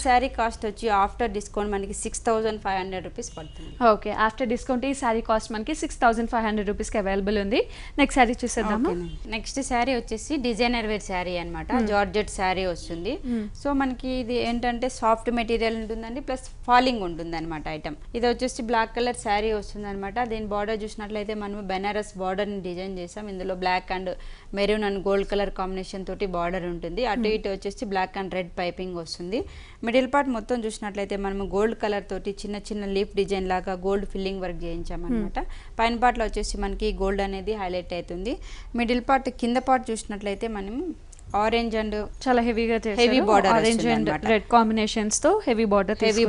[SPEAKER 1] శారీ
[SPEAKER 2] కాస్ట్ వచ్చి ఆఫ్టర్ డిస్కౌంట్ మనకి 6,500 రూపీస్ పడుతుంది.
[SPEAKER 1] ఓకే, ఆఫ్టర్ డిస్కౌంట్ ఈ శారీ కాస్ట్ మనకి 6,500 రూపీస్ కి అవైలబుల్ ఉంది. నెక్స్ట్ శారీ చూసేద్దాము.
[SPEAKER 2] నెక్స్ట్ శారీ వచ్చేసి డిజైనర్ వేర్ శారీ అనమాట. జార్జెట్ శారీ వస్తుంది. సో మనకి ఇది ఏంటంటే సాఫ్ట్ మెటీరియల్ ఉంటుందండి, ప్లస్ ఫాలింగ్ ఉంటుంది అనమాట ఐటమ్. ఇది వచ్చేసి బ్లాక్ కలర్ శారీ వస్తుంది అనమాట. దీని బార్డర్ చూసినట్లయితే మనం బెనారస్ బార్డర్ ని డిజైన్ చేసాం. ఇందులో black and maroon and gold colour combination తోటి బార్డర్ ఉంటుంది. అటు ఇటు వచ్చేసి బ్లాక్ అండ్ రెడ్ పైపింగ్ వస్తుంది. మిడిల్ పార్ట్ మొత్తం చూసినట్లయితే మనము గోల్డ్ కలర్ తోటి చిన్న చిన్న లీఫ్ డిజైన్ లాగా గోల్డ్ ఫిల్లింగ్ వర్క్ చేయించామన్నమాట. పైన పార్ట్ లో వచ్చేసి మనకి గోల్డ్ అనేది హైలైట్ అవుతుంది. మిడిల్ పార్ట్ కింద పార్ట్ చూసినట్లయితే మనం ఆరెంజ్ అండ్
[SPEAKER 1] చాలా హెవీగా
[SPEAKER 2] heavy border,
[SPEAKER 1] orange and red combinations తో హెవీ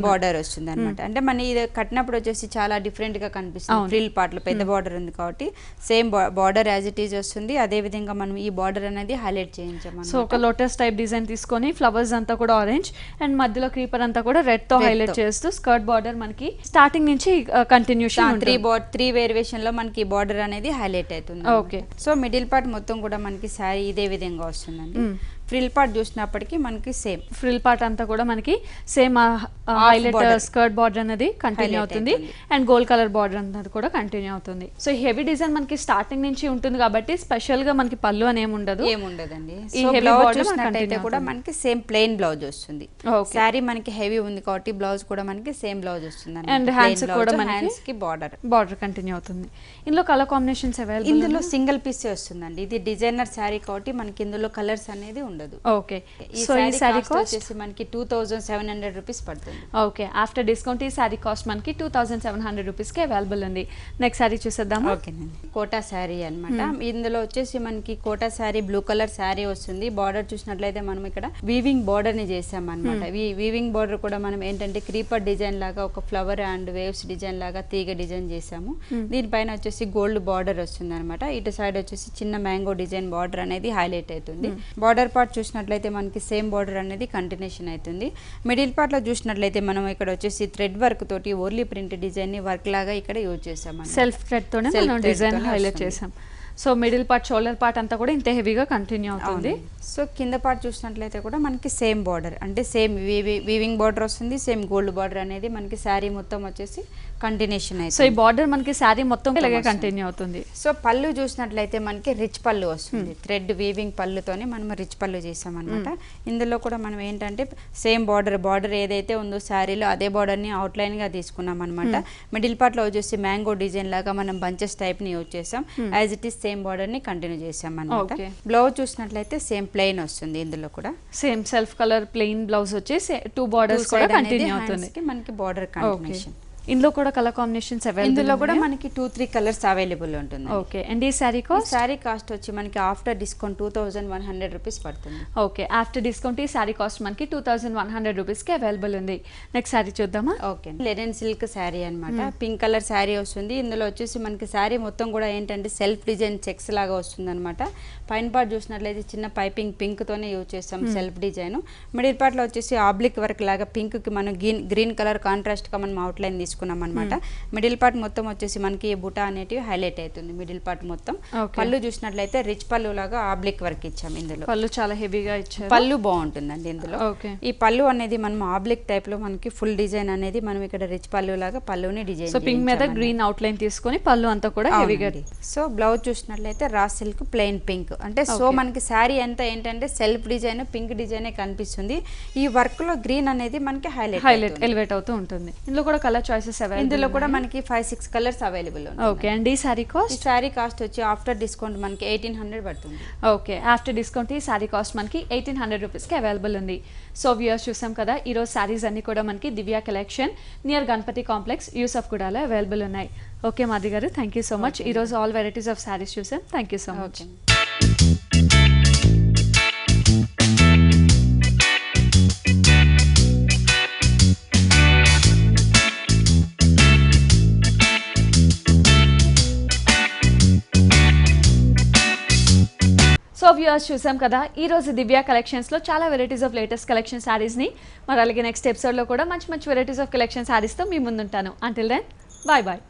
[SPEAKER 1] బార్డర్
[SPEAKER 2] వస్తుంది అనమాట. అంటే మన ఇది కట్టినప్పుడు వచ్చేసి చాలా డిఫరెంట్ గా కనిపిస్తుంది. ఫ్రిల్ పార్ట్ లో పెద్ద బార్డర్ ఉంది కాబట్టి same border as it is వస్తుంది. అదే విధంగా మనం ఈ బార్డర్ అనేది హైలైట్ చేయించాము.
[SPEAKER 1] సో ఒక లోటస్ టైప్ డిజైన్ తీసుకొని ఫ్లవర్స్ అంతా కూడా ఆరెంజ్ అండ్ మధ్యలో క్రీపర్ అంతా కూడా రెడ్ తో హైలైట్ చేస్తూ స్కర్ట్ బార్డర్ మనకి స్టార్టింగ్ నుంచి కంటిన్యూషన్
[SPEAKER 2] 3 వేరియేషన్ లో మనకి బార్డర్ అనేది హైలైట్ అవుతుంది.
[SPEAKER 1] ఓకే.
[SPEAKER 2] సో మిడిల్ పార్ట్ మొత్తం కూడా మనకి శారీ ఇదే విధంగా వస్తుంది. ఫ్రిల్ పార్ట్ చూసినప్పటికీ మనకి సేమ్
[SPEAKER 1] ఫ్రిల్ పార్ట్ అంతా కూడా మనకి సేమ్ హైలైట్ స్కర్ట్ బార్డర్ అనేది కంటిన్యూ అవుతుంది అండ్ గోల్డ్ కలర్ బార్డర్ అనేది కూడా కంటిన్యూ అవుతుంది. సో హెవీ డిజైన్ మనకి స్టార్టింగ్ నుంచి ఉంటుంది కాబట్టి స్పెషల్ గా మనకి పళ్ళు అని
[SPEAKER 2] ఏముండదండి. ఈ హెవీ బార్డర్ చూసినట్టయితే కూడా మనకి సేమ్ ప్లెయిన్ బ్లౌజ్ వస్తుంది. శారీ మనకి హెవీ ఉంది కాబట్టి బ్లౌజ్ కూడా మనకి సేమ్ బ్లౌజ్ వస్తుంది.
[SPEAKER 1] అండ్ హ్యాండ్స్ కూడా మనకి
[SPEAKER 2] బార్డర్
[SPEAKER 1] కంటిన్యూ అవుతుంది. ఇందులో కలర్ కాంబినేషన్స్ అవైలబుల్,
[SPEAKER 2] ఇందులో సింగిల్ పీస్ వస్తుందండి. ఇది డిజైనర్ శారీ కాబట్టి మనకి ఇందులో కలర్స్ అనేది ఉండదు.
[SPEAKER 1] ఓకే.
[SPEAKER 2] సో ఈ శారీ కాస్ట్ వచ్చేసి మనకి 2,700 రూపీస్ పడుతుంది.
[SPEAKER 1] ఓకే, ఆఫ్టర్ డిస్కౌంట్ ఈ శారీ కాస్ట్ మనకి 2,700 రూపీస్ కి అవైలబుల్ ఉంది. నెక్స్ట్ శారీ చూసేద్దాము.
[SPEAKER 2] ఓకేనండి. కోటా శారీ అన్నమాట. ఇందులో వచ్చేసి మనకి కోటా శారీ బ్లూ కలర్ శారీ వస్తుంది. బార్డర్ చూసినట్లయితే మనం ఇక్కడ వీవింగ్ బార్డర్ ని చేసాం అనమాట. వీవింగ్ బార్డర్ కూడా మనం ఏంటంటే క్రీపర్ డిజైన్ లాగా ఒక ఫ్లవర్ అండ్ వేవ్స్ డిజైన్ లాగా తీగ డిజైన్ చేసాము. దీనిపైన వచ్చేసి గోల్డ్ బార్డర్ వస్తుంది అనమాట. ఇటు సైడ్ వచ్చేసి చిన్న మ్యాంగో డిజైన్ బార్డర్ అనేది హైలైట్ అవుతుంది. బార్డర్ పార్ట్ చూసినట్లయితే మనకి సేమ్ బార్డర్ అనేది కంటిన్యూషన్ అవుతుంది. మిడిల్ పార్ట్ లో చూసినట్లయితే మనం ఇక్కడ వచ్చేసి థ్రెడ్ వర్క్ తోటి ఓర్లీ ప్రింట్ డిజైన్ ని వర్క్ లాగా ఇక్కడ యూజ్ చేసాం.
[SPEAKER 1] సెల్ఫ్ థ్రెడ్ తోనే మనం డిజైన్ హైలైట్ చేసాం. So middle part shoulder part అంతా కూడా ఇంత హెవీగా కంటిన్యూ అవుతుంది.
[SPEAKER 2] సో కింద పార్ట్ చూసినట్లయితే కూడా మనకి సేమ్ బార్డర్ అంటే సేమ్ వీవింగ్ బార్డర్ వస్తుంది. సేమ్ గోల్డ్ బార్డర్ అనేది మనకి శారీ మొత్తం వచ్చేసి కంటిన్యూషన్ అయితే.
[SPEAKER 1] సో ఈ బార్డర్ మనకి శారీ మొత్తం ఇలాగే కంటిన్యూ అవుతుంది.
[SPEAKER 2] సో పళ్ళు చూసినట్లయితే మనకి రిచ్ పళ్ళు వస్తుంది. థ్రెడ్ వీవింగ్ పళ్ళుతోనే మనం రిచ్ పళ్ళు చేసాం అనమాట. ఇందులో కూడా మనం ఏంటంటే సేమ్ బార్డర్ ఏదైతే ఉందో శారీలో అదే బార్డర్ ని అవుట్ లైన్ గా తీసుకున్నాం అనమాట. మిడిల్ పార్ట్ లో వచ్చేసి మ్యాంగో డిజైన్ లాగా మనం బంచెస్ టైప్ ని యూజ్ చేసాం. As it is same border ని కంటిన్యూ చేసాం అనమాట. బ్లౌజ్ చూసినట్లయితే సేమ్ ప్లెయిన్ వస్తుంది. ఇందులో కూడా
[SPEAKER 1] same self colour plain blouse వచ్చేసి 2 బార్డర్స్ కూడా కంటిన్యూ అవుతుంది.
[SPEAKER 2] మనకి బార్డర్ కంటిన్యూషన్.
[SPEAKER 1] ఇందులో కూడా కలర్ కాంబినేషన్స్ అవైలబుల్,
[SPEAKER 2] ఇందులో కూడా మనకి 2-3 కలర్స్ అవైలబుల్ ఉంటుంది.
[SPEAKER 1] ఓకే. అండ్ ఈ శారీ
[SPEAKER 2] కాస్ట్ వచ్చి మనకి ఆఫ్టర్ డిస్కౌంట్ 2,100 రూపీస్ పడుతుంది.
[SPEAKER 1] ఓకే, ఆఫ్టర్ డిస్కౌంట్ ఈ శారీ కాస్ట్ మనకి 2,100 రూపీస్ కి అవైలబుల్ ఉంది. నెక్స్ట్ శారీ చూద్దామా.
[SPEAKER 2] ఓకే, లెనిన్ సిల్క్ శారీ అన్నమాట. పింక్ కలర్ శారీ వస్తుంది. ఇందులో వచ్చేసి మనకి శారీ మొత్తం కూడా ఏంటంటే సెల్ఫ్ డిజైన్ చెక్స్ లాగా వస్తుంది అనమాట. పైన పార్ట్ చూసినట్లయితే చిన్న పైపింగ్ పింక్ తోనే యూజ్ చేస్తాం సెల్ఫ్ డిజైన్. మిడిల్ పార్ట్ లో వచ్చేసి ఆబ్లిక్ వర్క్ లాగా పింక్ కి మనం గ్రీన్ కలర్ కాంట్రాస్ట్ గా మనం అవుట్ లైన్ తీసుకున్నాం అనమాట. మిడిల్ పార్ట్ మొత్తం వచ్చేసి మనకి బుటా అనేటివి హైలైట్ అవుతుంది. మిడిల్ పార్ట్ మొత్తం పళ్ళు చూసినట్లయితే రిచ్ పళ్ళు లాగా ఆబ్లిక్ వర్క్ ఇచ్చాం. ఇందులో
[SPEAKER 1] పళ్ళు చాలా హెవీగా ఇచ్చారు.
[SPEAKER 2] పళ్ళు బాగుంటుందండి ఇందులో. ఈ పళ్ళు అనేది మనం ఆబ్లిక్ టైప్ లో మనకి ఫుల్ డిజైన్ అనేది మనం ఇక్కడ రిచ్ పళ్ళు లాగా పళ్ళుని డిజైన్.
[SPEAKER 1] సో పింక్ మీద గ్రీన్ అవుట్ లైన్ తీసుకొని పళ్ళు అంతా కూడా హెవీగా.
[SPEAKER 2] సో బ్లౌజ్ చూసినట్లయితే రా సిల్క్ ప్లెయిన్ పింక్ అంటే సో మనకి శారీ అంతా ఏంటంటే సెల్ఫ్ డిజైన్ పింక్ డిజైన్ కనిపిస్తుంది. ఈ వర్క్ లో గ్రీన్ అనేది మనకి హైలైట్
[SPEAKER 1] ఎలివేట్ అవుతూ ఉంటుంది. ఇందులో కూడా కలర్ చాయిసెస్ డ్రెస్సెస్ అవైలబుల్
[SPEAKER 2] ఇందులో కూడా మనకి 5-6 కలర్స్ అవైలబుల్ ఉన్నాయి.
[SPEAKER 1] ఓకే అండ్ ఈ సారీ
[SPEAKER 2] ఈ
[SPEAKER 1] కాస్ట్
[SPEAKER 2] శారీ కాస్ట్ వచ్చి ఆఫ్టర్ డిస్కౌంట్ మనకి 1800 పడుతుంది.
[SPEAKER 1] ఓకే ఆఫ్టర్ డిస్కౌంట్ ఈ సారీ కాస్ట్ మనకి 1800 రూపీస్కి అవైలబుల్ ఉంది. సో వ్యూయర్స్ చూసాం కదా, ఈరోజు సారీస్ అన్ని కూడా మనకి Divya collection near Ganapati complex యూసఫ్ గూడాలో అవైలబుల్ ఉన్నాయి. ఓకే మాధవి గారు, థ్యాంక్ యూ సో మచ్. ఈరోజు ఆల్ వెరైటీస్ ఆఫ్ సారీస్ చూసాం. Thank you so much. So viewers చూసాం కదా, ఈ రోజు దివ్య కలెక్షన్స్లో చాలా వెరైటీస్ ఆఫ్ లేటెస్ట్ కలెక్షన్ శారీస్ని, మరి అలాగే నెక్స్ట్ ఎపిసోడ్లో కూడా మంచి మంచి వెరైటీస్ ఆఫ్ కలెక్షన్ శారీస్తో మీ ముందుంటాను. Until then bye bye.